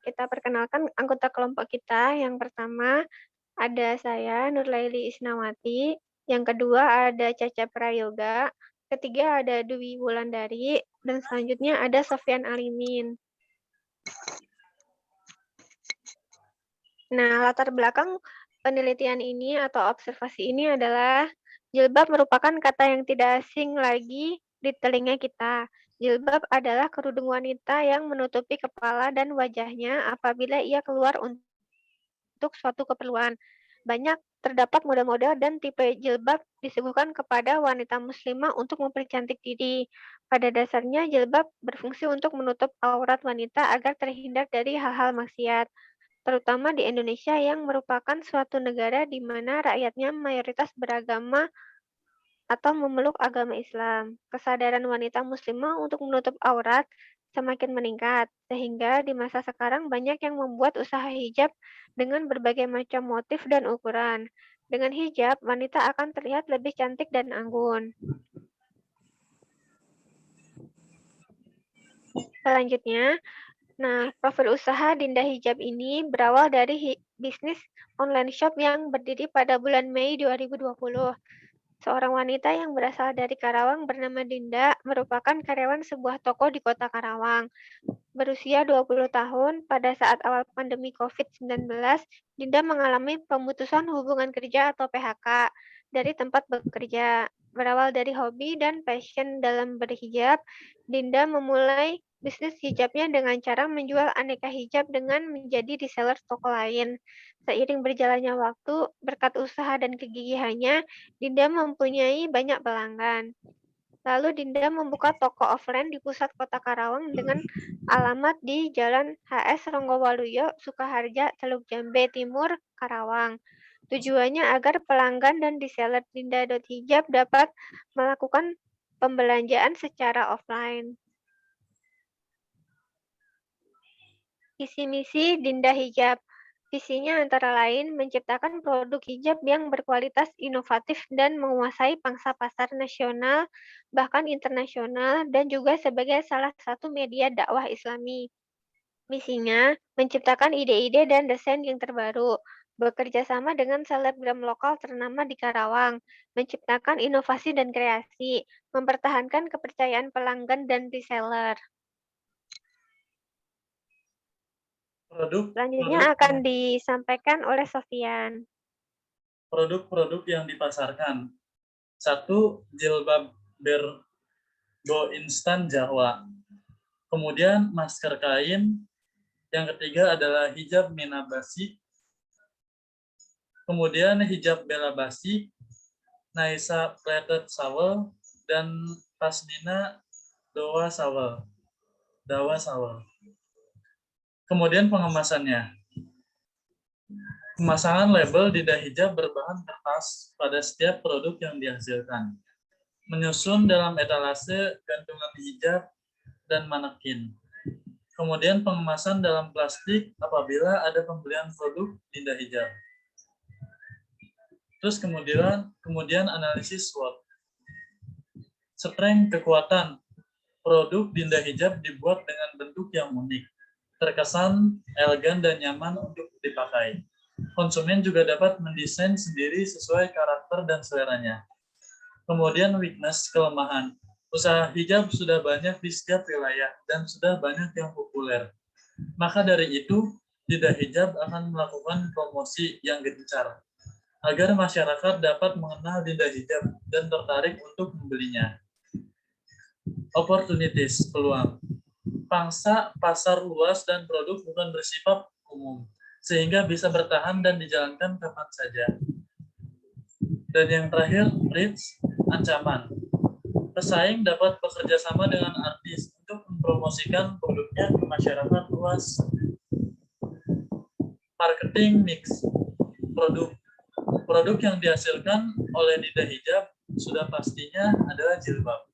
Kita perkenalkan anggota kelompok kita. Yang pertama ada saya, Nurlaili Isnawati. Yang kedua ada Caca Prayoga. Ketiga ada Dwi Wulandari. Dan selanjutnya ada Sofyan Alimin. Nah, latar belakang penelitian ini atau observasi ini adalah jilbab merupakan kata yang tidak asing lagi di telinga kita. Jilbab adalah kerudung wanita yang menutupi kepala dan wajahnya apabila ia keluar untuk suatu keperluan. Banyak terdapat model-model dan tipe jilbab disuguhkan kepada wanita muslimah untuk mempercantik diri. Pada dasarnya, jilbab berfungsi untuk menutup aurat wanita agar terhindar dari hal-hal maksiat, terutama di Indonesia yang merupakan suatu negara di mana rakyatnya mayoritas beragama atau memeluk agama Islam. Kesadaran wanita muslimah untuk menutup aurat semakin meningkat, sehingga di masa sekarang banyak yang membuat usaha hijab dengan berbagai macam motif dan ukuran. Dengan hijab, wanita akan terlihat lebih cantik dan anggun. Selanjutnya, profil usaha Dinda Hijab ini berawal dari bisnis online shop yang berdiri pada bulan Mei 2020. Seorang wanita yang berasal dari Karawang bernama Dinda merupakan karyawan sebuah toko di kota Karawang. Berusia 20 tahun, pada saat awal pandemi COVID-19, Dinda mengalami pemutusan hubungan kerja atau PHK dari tempat bekerja. Berawal dari hobi dan passion dalam berhijab, Dinda memulai bisnis hijabnya dengan cara menjual aneka hijab dengan menjadi reseller toko lain. Seiring berjalannya waktu, berkat usaha dan kegigihannya, Dinda mempunyai banyak pelanggan. Lalu Dinda membuka toko offline di pusat kota Karawang dengan alamat di Jalan HS Ronggowaluyo, Sukaharja, Teluk Jambe Timur, Karawang. Tujuannya agar pelanggan dan reseller Dinda.hijab dapat melakukan pembelanjaan secara offline. Visi misi Dinda Hijab. Visinya antara lain menciptakan produk hijab yang berkualitas inovatif dan menguasai pangsa pasar nasional bahkan internasional dan juga sebagai salah satu media dakwah Islami. Misinya menciptakan ide-ide dan desain yang terbaru, bekerja sama dengan selebgram lokal ternama di Karawang, menciptakan inovasi dan kreasi, mempertahankan kepercayaan pelanggan dan reseller. Selanjutnya akan disampaikan oleh Sofyan. Produk-produk yang dipasarkan. 1. Jilbab berbo instan Jawa. Kemudian masker kain. Yang ketiga adalah hijab minabasi. Kemudian hijab belabasi, Naisa plated shawl, dan pasmina dawa shawl. Kemudian pengemasannya. Pemasangan label Dinda Hijab berbahan kertas pada setiap produk yang dihasilkan. Menyusun dalam etalase, gantungan hijab, dan manekin. Kemudian pengemasan dalam plastik apabila ada pembelian produk Dinda Hijab. Terus kemudian analisis SWOT. Strength kekuatan. Produk Dinda Hijab dibuat dengan bentuk yang unik, terkesan elegan dan nyaman untuk dipakai. Konsumen juga dapat mendesain sendiri sesuai karakter dan seleranya. Kemudian weakness, kelemahan. Usaha hijab sudah banyak di setiap wilayah dan sudah banyak yang populer. Maka dari itu, Dinda Hijab akan melakukan promosi yang gencar agar masyarakat dapat mengenal Dinda Hijab dan tertarik untuk membelinya. Opportunities, peluang. Pangsa pasar luas dan produk bukan bersifat umum, sehingga bisa bertahan dan dijalankan kapan saja. Dan yang terakhir, risks, ancaman. Pesaing dapat bekerja sama dengan artis untuk mempromosikan produknya ke masyarakat luas. Marketing mix. Produk yang dihasilkan oleh Dinda Hijab sudah pastinya adalah jilbab.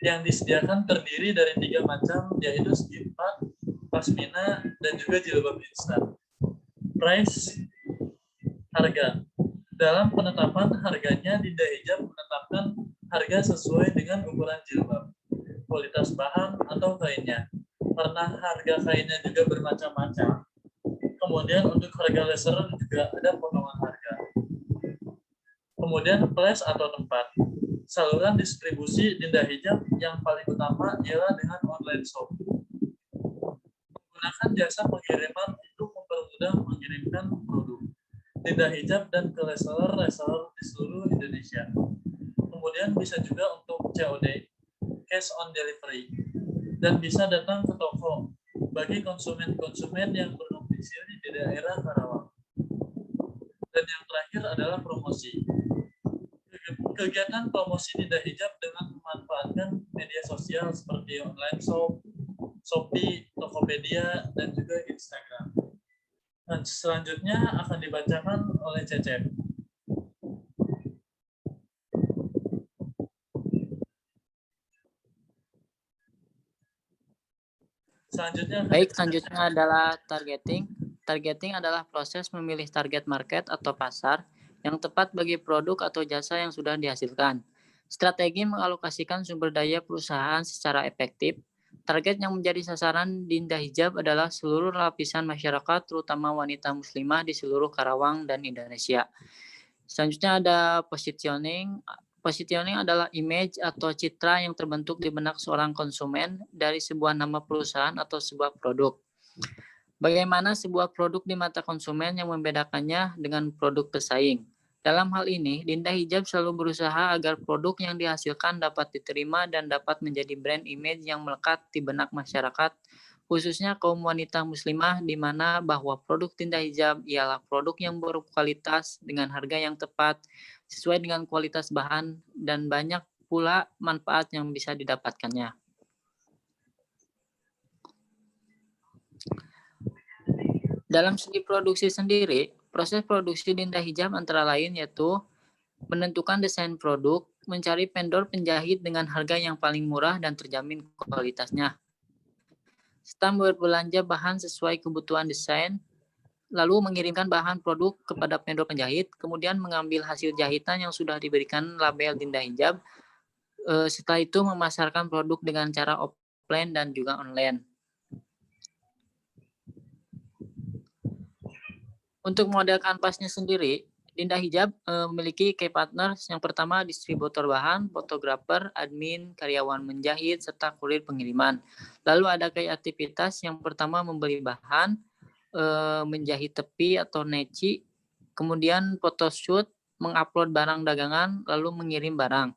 Yang disediakan terdiri dari 3 macam, yaitu skimpat, pasmina, dan juga jilbab instan. Price, harga. Dalam penetapan harganya, Dinda Hijab menetapkan harga sesuai dengan ukuran jilbab, kualitas bahan, atau kainnya. karena harga kainnya juga bermacam-macam. Kemudian untuk harga laser juga ada potongan harga. Kemudian place atau tempat. Saluran distribusi Dinda Hijab yang paling utama ialah dengan online shop. Menggunakan jasa pengiriman untuk mempermudah mengirimkan produk Dinda Hijab dan ke reseller di seluruh Indonesia. Kemudian bisa juga untuk COD, cash on delivery, dan bisa datang ke toko bagi konsumen-konsumen yang berdomisili di daerah Karawang. Dan yang terakhir adalah promosi. Kegiatan promosi Dinda Hijab dengan memanfaatkan media sosial seperti online shop, Shopee, Tokopedia, dan juga Instagram. Dan selanjutnya akan dibacakan oleh Cecep. Baik, selanjutnya adalah targeting. Targeting adalah proses memilih target market atau pasar yang tepat bagi produk atau jasa yang sudah dihasilkan. Strategi mengalokasikan sumber daya perusahaan secara efektif. Target yang menjadi sasaran Dinda Hijab adalah seluruh lapisan masyarakat, terutama wanita muslimah di seluruh Karawang dan Indonesia. Selanjutnya ada positioning. Positioning adalah image atau citra yang terbentuk di benak seorang konsumen dari sebuah nama perusahaan atau sebuah produk. Bagaimana sebuah produk di mata konsumen yang membedakannya dengan produk pesaing. Dalam hal ini, Dinda Hijab selalu berusaha agar produk yang dihasilkan dapat diterima dan dapat menjadi brand image yang melekat di benak masyarakat, khususnya kaum wanita muslimah, di mana bahwa produk Dinda Hijab ialah produk yang berkualitas dengan harga yang tepat, sesuai dengan kualitas bahan, dan banyak pula manfaat yang bisa didapatkannya. Dalam segi produksi sendiri, proses produksi Dinda Hijab antara lain yaitu menentukan desain produk, mencari vendor penjahit dengan harga yang paling murah dan terjamin kualitasnya, serta berbelanja bahan sesuai kebutuhan desain, lalu mengirimkan bahan produk kepada vendor penjahit, kemudian mengambil hasil jahitan yang sudah diberikan label Dinda Hijab, setelah itu memasarkan produk dengan cara offline dan juga online. Untuk model kanvasnya sendiri, Dinda Hijab memiliki key partners. Yang pertama distributor bahan, fotografer, admin, karyawan menjahit, serta kurir pengiriman. Lalu ada key aktivitas. Yang pertama membeli bahan, menjahit tepi atau neci, kemudian photoshoot, mengupload barang dagangan, lalu mengirim barang.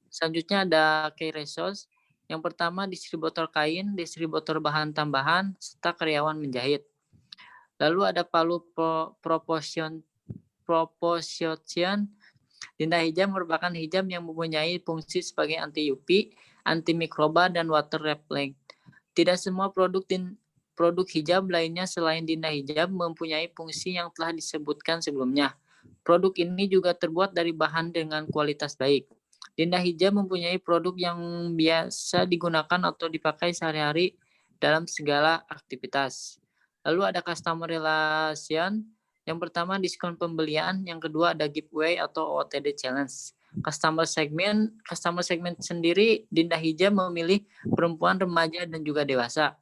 Selanjutnya ada key resource. Yang pertama distributor kain, distributor bahan tambahan, serta karyawan menjahit. Lalu ada palu proportion. Dinda Hijab merupakan hijab yang mempunyai fungsi sebagai anti UV, anti mikroba, dan water repellent. Tidak semua produk hijab lainnya selain Dinda Hijab mempunyai fungsi yang telah disebutkan sebelumnya. Produk ini juga terbuat dari bahan dengan kualitas baik. Dinda Hijab mempunyai produk yang biasa digunakan atau dipakai sehari-hari dalam segala aktivitas. Lalu ada customer relation. Yang pertama diskon pembelian, yang kedua ada giveaway atau OTD challenge. Customer segment sendiri Dinda Hijab memilih perempuan, remaja, dan juga dewasa.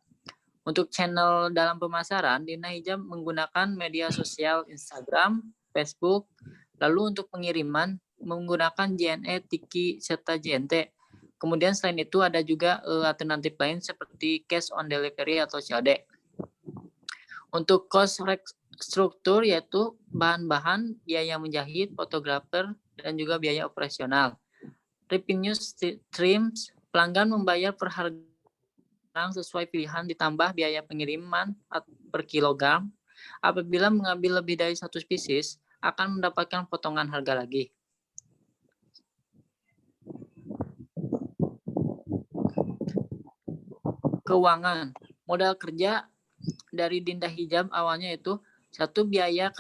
Untuk channel dalam pemasaran, Dinda Hijab menggunakan media sosial Instagram, Facebook. Lalu untuk pengiriman menggunakan JNE, Tiki, serta JNT. Kemudian selain itu ada juga alternatif lain seperti cash on delivery atau COD. Untuk cost struktur yaitu bahan-bahan, biaya menjahit, fotografer, dan juga biaya operasional. Revenue streams, pelanggan membayar per harga sesuai pilihan ditambah biaya pengiriman per kilogram. Apabila mengambil lebih dari 1 spesies, akan mendapatkan potongan harga lagi. Keuangan, modal kerja dari Dinda Hijab awalnya itu 1 biaya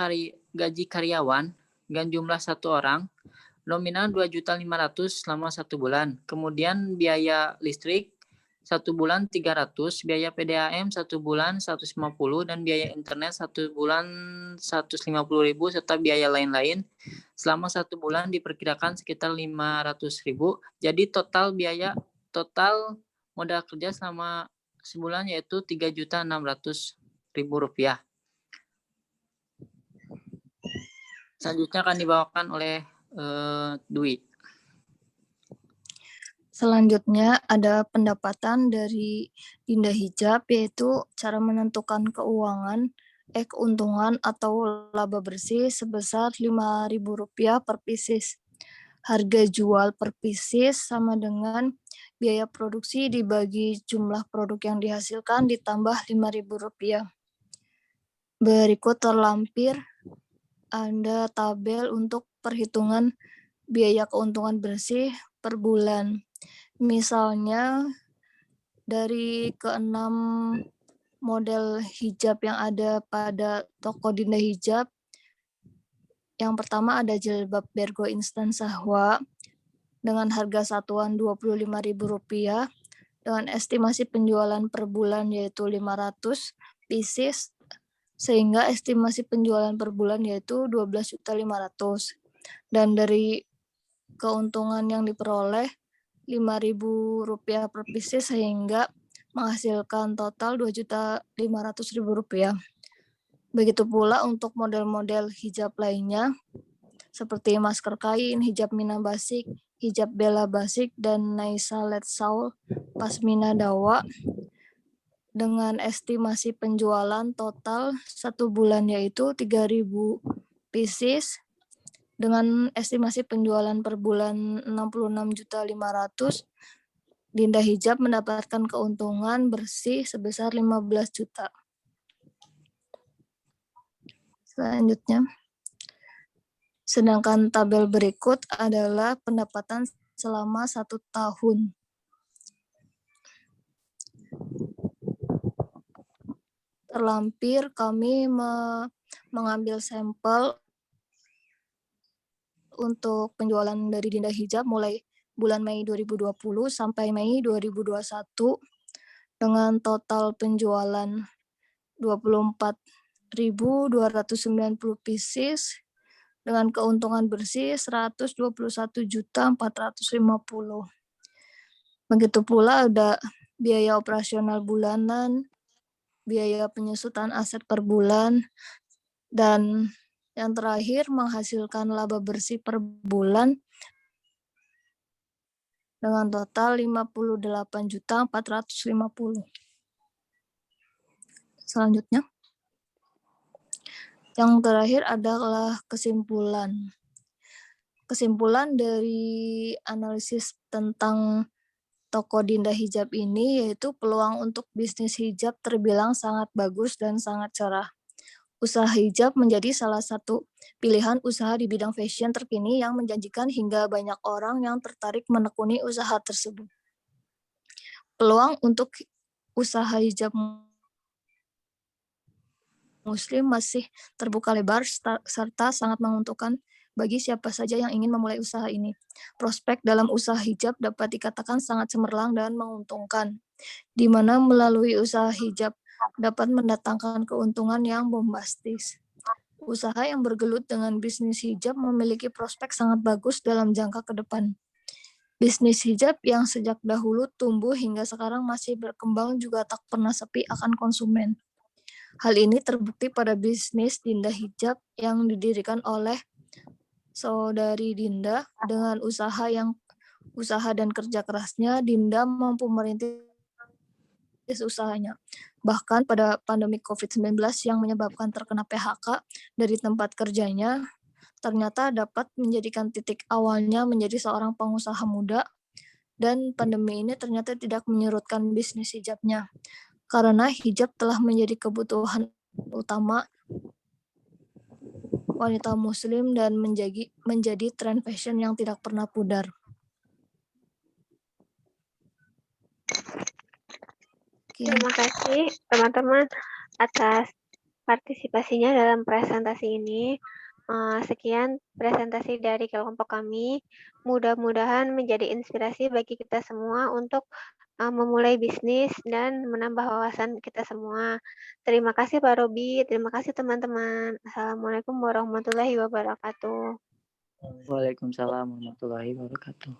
gaji karyawan dengan jumlah 1 orang nominal 2.500.000 selama 1 bulan. Kemudian biaya listrik 1 bulan 300, biaya PDAM 1 bulan 150, dan biaya internet 1 bulan 150.000 serta biaya lain-lain selama 1 bulan diperkirakan sekitar 500.000. Jadi total modal kerja selama sebulan yaitu Rp3.600.000. Selanjutnya akan dibawakan oleh Dwi. Selanjutnya ada pendapatan dari Dinda Hijab, yaitu cara menentukan keuntungan atau laba bersih sebesar Rp5.000 per pieces. Harga jual per pieces sama dengan biaya produksi dibagi jumlah produk yang dihasilkan ditambah Rp5.000. Berikut terlampir ada tabel untuk perhitungan biaya keuntungan bersih per bulan. Misalnya dari ke-6 model hijab yang ada pada toko Dinda Hijab, yang pertama ada jilbab Bergo Instan Sahwa dengan harga satuan Rp25.000 dengan estimasi penjualan per bulan yaitu 500 pieces, sehingga estimasi penjualan per bulan yaitu 12.500.000. Dan dari keuntungan yang diperoleh Rp5.000 per pieces sehingga menghasilkan total Rp2.500.000. Begitu pula untuk model-model hijab lainnya seperti masker kain, hijab Mina Basik, hijab Bella Basik, dan Naisa Let's Shawl Pasmina Dawa dengan estimasi penjualan total 1 bulan yaitu 3.000 pieces dengan estimasi penjualan per bulan 66.500.000. Dinda Hijab mendapatkan keuntungan bersih sebesar 15 juta. Selanjutnya, sedangkan tabel berikut adalah pendapatan selama 1 tahun. Terlampir kami mengambil sampel untuk penjualan dari Dinda Hijab mulai bulan Mei 2020 sampai Mei 2021 dengan total penjualan 24.290 pieces dengan keuntungan bersih 121.450.000. Begitu pula ada biaya operasional bulanan, biaya penyusutan aset per bulan, dan yang terakhir menghasilkan laba bersih per bulan dengan total 58.450.000. Selanjutnya, yang terakhir adalah kesimpulan. Kesimpulan dari analisis tentang toko Dinda Hijab ini yaitu peluang untuk bisnis hijab terbilang sangat bagus dan sangat cerah. Usaha hijab menjadi salah satu pilihan usaha di bidang fashion terkini yang menjanjikan hingga banyak orang yang tertarik menekuni usaha tersebut. Peluang untuk usaha hijab Muslim masih terbuka lebar serta sangat menguntungkan bagi siapa saja yang ingin memulai usaha ini. Prospek dalam usaha hijab dapat dikatakan sangat cemerlang dan menguntungkan, di mana melalui usaha hijab dapat mendatangkan keuntungan yang bombastis. Usaha yang bergelut dengan bisnis hijab memiliki prospek sangat bagus dalam jangka ke depan. Bisnis hijab yang sejak dahulu tumbuh hingga sekarang masih berkembang juga tak pernah sepi akan konsumen. Hal ini terbukti pada bisnis Dinda Hijab yang didirikan oleh saudari Dinda. Dengan usaha dan kerja kerasnya, Dinda mampu merintis usahanya. Bahkan pada pandemi COVID-19 yang menyebabkan terkena PHK dari tempat kerjanya, ternyata dapat menjadikan titik awalnya menjadi seorang pengusaha muda, dan pandemi ini ternyata tidak menyurutkan bisnis hijabnya, karena hijab telah menjadi kebutuhan utama wanita muslim dan menjadi tren fashion yang tidak pernah pudar. Terima kasih teman-teman atas partisipasinya dalam presentasi ini. Sekian presentasi dari kelompok kami. Mudah-mudahan menjadi inspirasi bagi kita semua untuk memulai bisnis dan menambah wawasan kita semua. Terima kasih Pak Robi, terima kasih teman-teman. Assalamualaikum warahmatullahi wabarakatuh. Waalaikumsalam warahmatullahi wabarakatuh.